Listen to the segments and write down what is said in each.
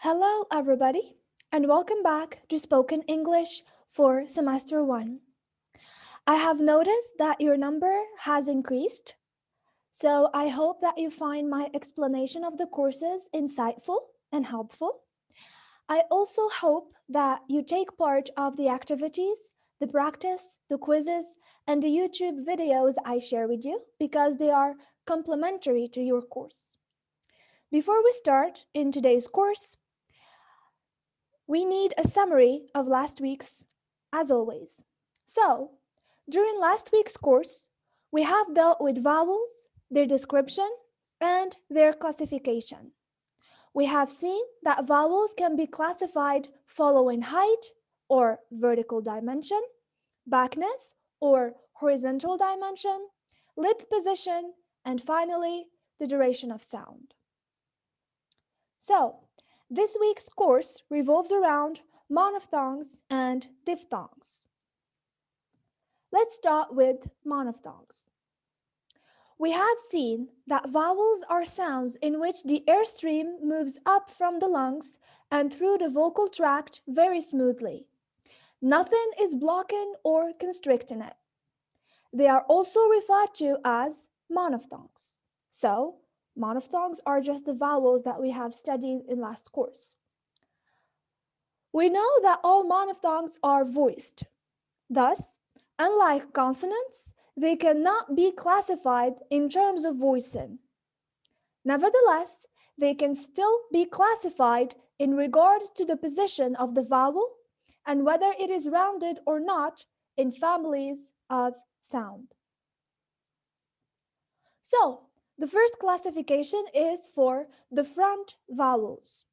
Hello, everybody, and welcome back to Spoken English for Semester 1. I have noticed that your number has increased, so I hope that you find my explanation of the courses insightful and helpful. I also hope that you take part of the activities, the practice, the quizzes, and the YouTube videos I share with you because they are complementary to your course. Before we start in today's course, we need a summary of last week's, as always. So, during last week's course, we have dealt with vowels, their description, and their classification. We have seen that vowels can be classified following height or vertical dimension, backness or horizontal dimension, lip position, and finally, the duration of sound. So, this week's course revolves around monophthongs and diphthongs. Let's start with monophthongs. We have seen that vowels are sounds in which the airstream moves up from the lungs and through the vocal tract very smoothly. Nothing is blocking or constricting it. They are also referred to as monophthongs. So, monophthongs are just the vowels that we have studied in last course. We know that all monophthongs are voiced. Thus, unlike consonants, they cannot be classified in terms of voicing. Nevertheless, they can still be classified in regards to the position of the vowel and whether it is rounded or not in families of sound. So, the first classification is for the front vowels.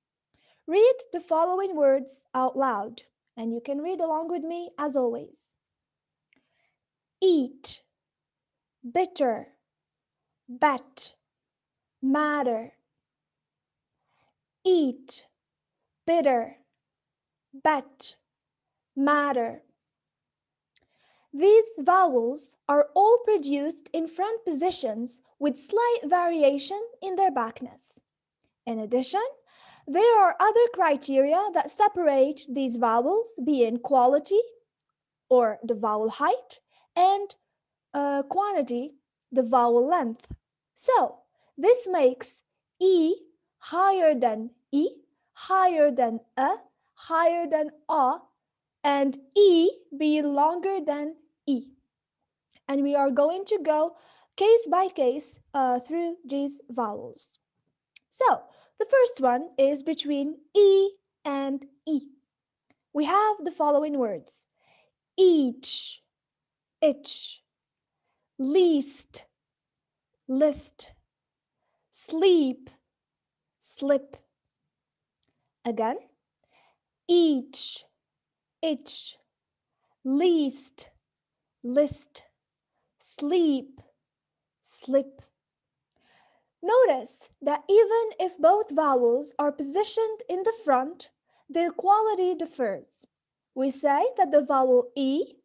Read the following words out loud, and you can read along with me as always. Eat, bitter, bet, matter. Eat, bitter, bet, matter. These vowels are all produced in front positions with slight variation in their backness. In addition, there are other criteria that separate these vowels, being quality, or the vowel height, and quantity, the vowel length. So, this makes E higher than E, higher than A, higher than A, and E be longer than E. And we are going to go case by case through these vowels. So, the first one is between E and E. We have the following words: each, itch, least, list, sleep, slip. Again, each, itch, least, list, sleep, slip. Notice that even if both vowels are positioned in the front, their quality differs. We say that the vowels E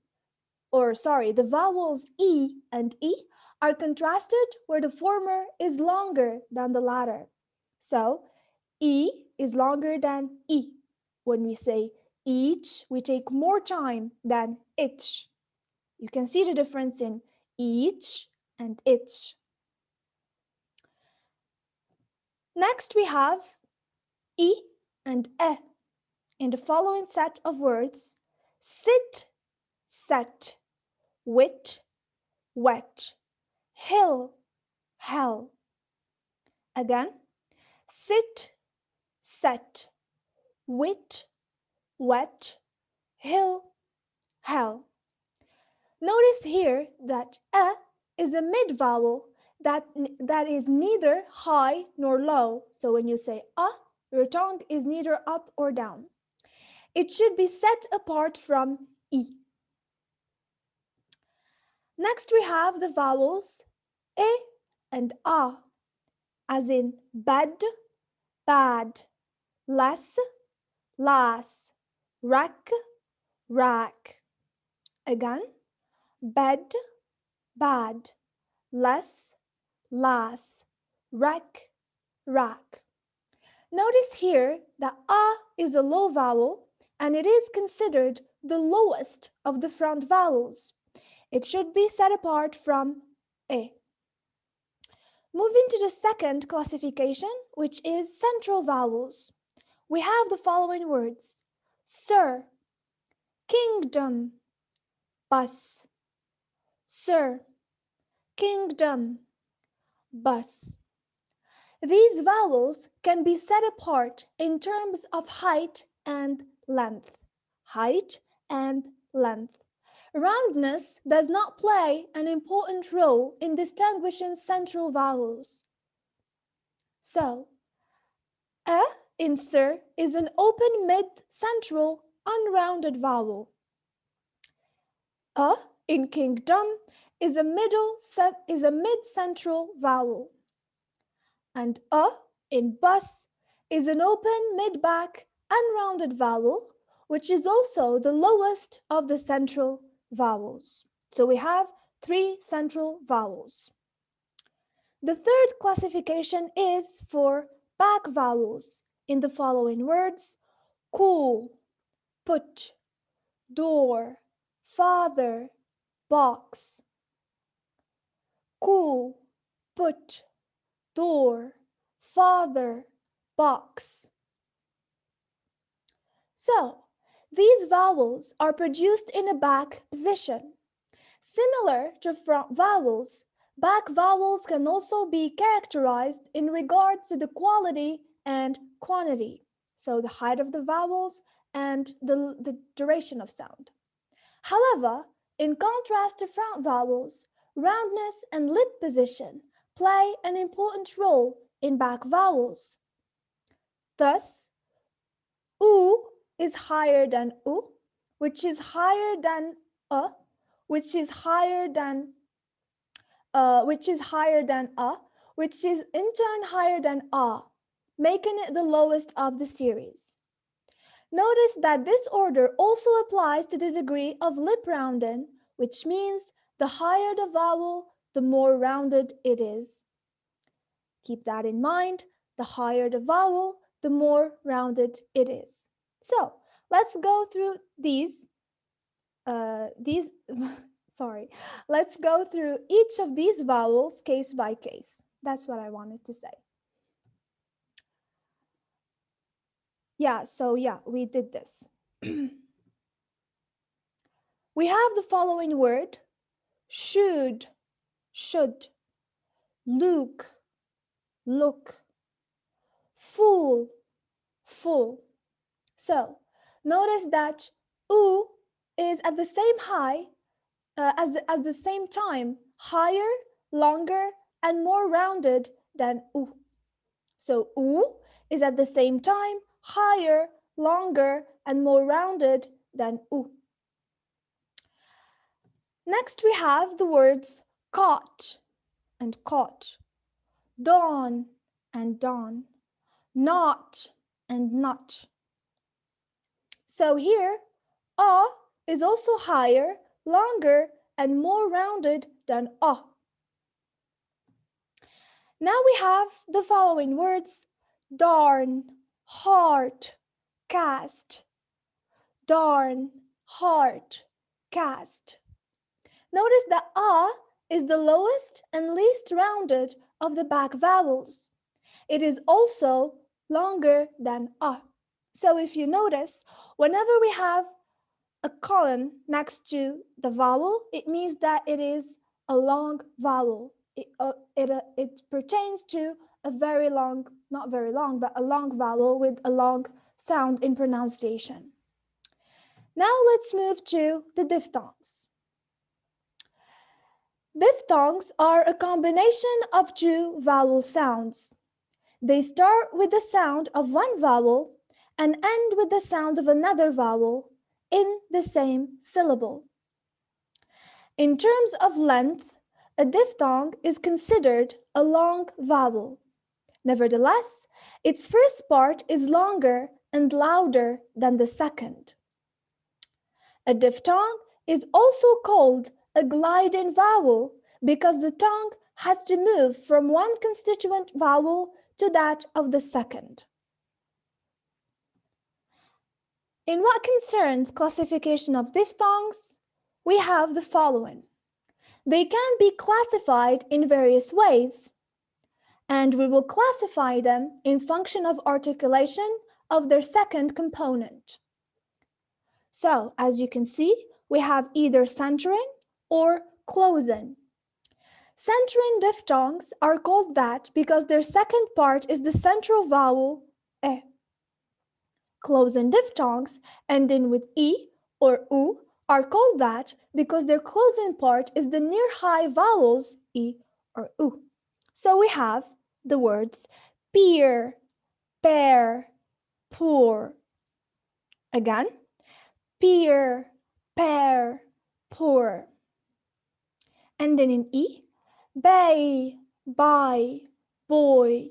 and E are contrasted where the former is longer than the latter. So, E is longer than E. When we say each, we take more time than itch. You can see the difference in each and itch. Next, we have E and E in the following set of words: sit, set, wit, wet, hill, hell. Again, sit, set, wit, wet, hill, hell. Notice here that A is a mid vowel that is neither high nor low. So when you say A, your tongue is neither up or down. It should be set apart from E. Next, we have the vowels E and A, as in bed, bad, less, lass, rack, rack. Again, bed, bad, less, lass, rack, rack. Notice here that A is a low vowel and it is considered the lowest of the front vowels. It should be set apart from E. Moving to the second classification, which is central vowels. We have the following words: sir, kingdom, bus. Sir, kingdom, bus. These vowels can be set apart in terms of height and length. Height and length. Roundness does not play an important role in distinguishing central vowels. So, A in sir is an open mid-central unrounded vowel. A in kingdom is a mid-central vowel. And A in bus is an open mid-back unrounded vowel, which is also the lowest of the central vowels. So we have 3 central vowels. The third classification is for back vowels in the following words: cool, put, door, father, box. Cool, put, door, father, box. So, these vowels are produced in a back position. Similar to front vowels, back vowels can also be characterized in regard to the quality and quantity, so the height of the vowels and the duration of sound. However, in contrast to front vowels, roundness and lip position play an important role in back vowels. Thus, U is higher than U, which is higher than A, which is higher than which is in turn higher than A, making it the lowest of the series. Notice that this order also applies to the degree of lip rounding, which means the higher the vowel, the more rounded it is. Keep that in mind. The higher the vowel, the more rounded it is. So let's go through let's go through each of these vowels case by case. That's what I wanted to say. We did this. We have the following word: should, look, fool, full. So notice that U is at the same at the same time higher, longer, and more rounded than U. So U is at the same time higher, longer, and more rounded than U. Next we have the words caught and caught, dawn and dawn, not and not. So here, A is also higher, longer, and more rounded than A. Now we have the following words: darn, heart, cast. Darn, heart, cast. Notice that A is the lowest and least rounded of the back vowels. It is also longer than A. So if you notice, whenever we have a colon next to the vowel, it means that it is a long vowel. It pertains to a very long, not very long, but a long vowel with a long sound in pronunciation. Now let's move to the diphthongs. Diphthongs are a combination of 2 vowel sounds. They start with the sound of one vowel and end with the sound of another vowel in the same syllable. In terms of length, a diphthong is considered a long vowel. Nevertheless, its first part is longer and louder than the second. A diphthong is also called a gliding vowel because the tongue has to move from one constituent vowel to that of the second. In what concerns classification of diphthongs, we have the following. They can be classified in various ways, and we will classify them in function of articulation of their second component. So, as you can see, we have either centering or closing. Centering diphthongs are called that because their second part is the central vowel e. Closing diphthongs ending with e or u are called that because their closing part is the near high vowels e or u. So we have the words peer, pear, poor. Again, peer, pear, poor. Ending in e, bay, by, boy.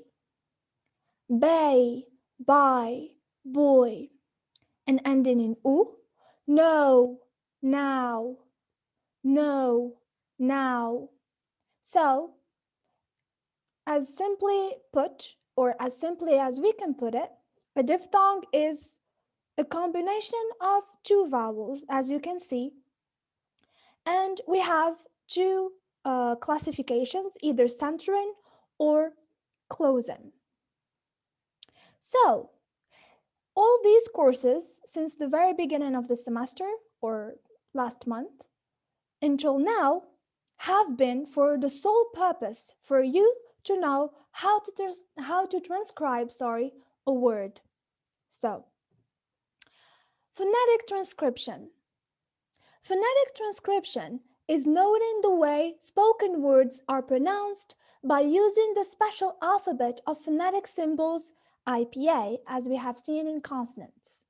Bay, by, boy. And ending in u, no, now, no, now. So, as simply put, or as simply as we can put it, a diphthong is a combination of two vowels, as you can see. And we have two classifications, either centering or closing. So, all these courses, since the very beginning of the semester, or last month, until now, have been for the sole purpose for you to know how to transcribe a word. So, phonetic transcription. Phonetic transcription is noting the way spoken words are pronounced by using the special alphabet of phonetic symbols, IPA, as we have seen in consonants.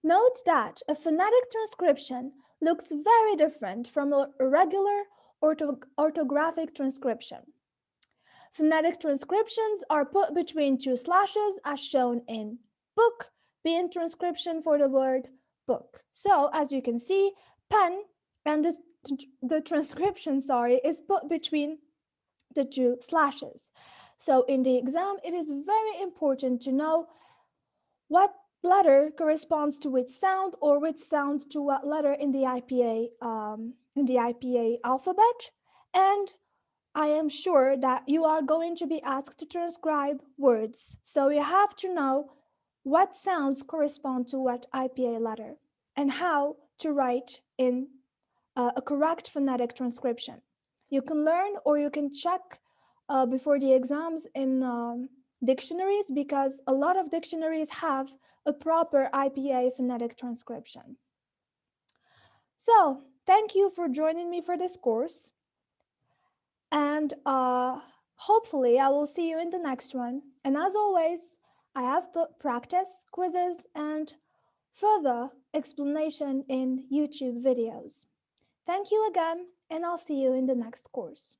Note that a phonetic transcription looks very different from a regular orthographic transcription. Phonetic transcriptions are put between two slashes as shown in book, being transcription for the word book. So as you can see, pen and the transcription, is put between the two slashes. So in the exam, it is very important to know what letter corresponds to which sound, or which sound to what letter in the IPA alphabet. And I am sure that you are going to be asked to transcribe words. So you have to know what sounds correspond to what IPA letter and how to write in a correct phonetic transcription. You can learn, or you can check before the exams in dictionaries, because a lot of dictionaries have a proper IPA phonetic transcription. So thank you for joining me for this course. And hopefully I will see you in the next one. And as always, I have put practice, quizzes, and further explanation in YouTube videos. Thank you again, and I'll see you in the next course.